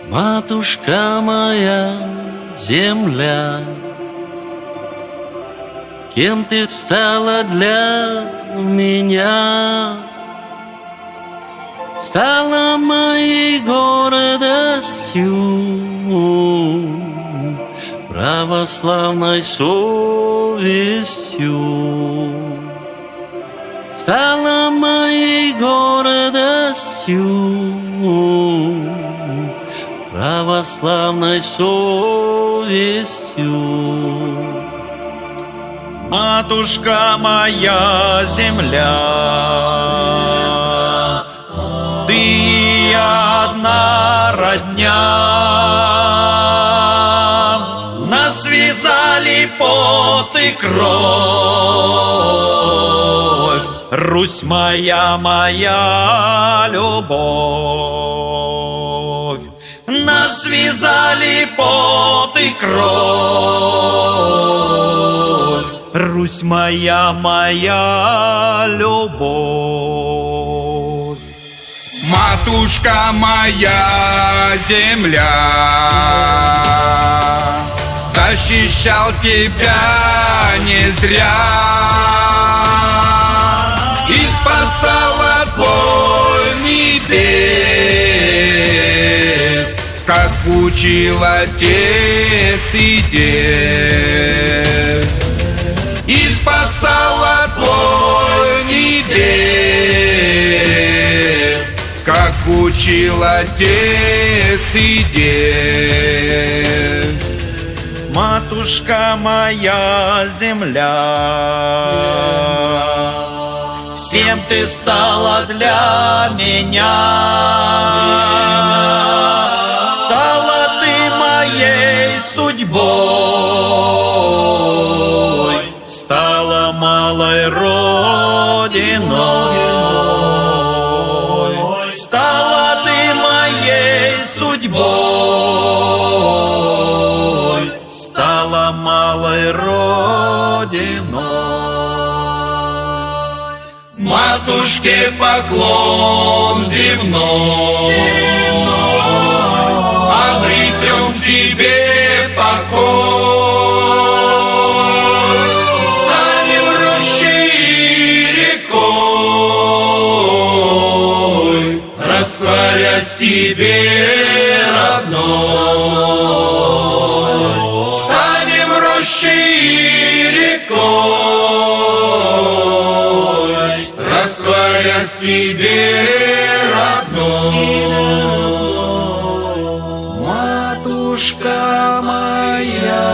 Матушка моя, земля, кем ты стала для меня? Стала моей гордостью, православной совестью. Стала моей гордостью, православной совестью. Матушка моя, земля, ты одна родня. Нас связали пот и кровь, Русь моя, моя любовь. Нас связали пот и кровь, Русь моя, моя любовь. Матушка моя, земля, защищал тебя не зря и спасал от войны бед, как учил отец и дед. И спасал от войны бед, как учил отец и дед. Матушка моя, земля, всем ты стала для меня. Стала ты моей судьбой, стала малой родиной. Стала ты моей судьбой, стала малой родиной. Матушке поклон земной, обретем в тебе покой. Станем рощей и рекой, растворясь в тебе родной. Станем рощей и рекой, растворясь в тебе родной. Матушка моя,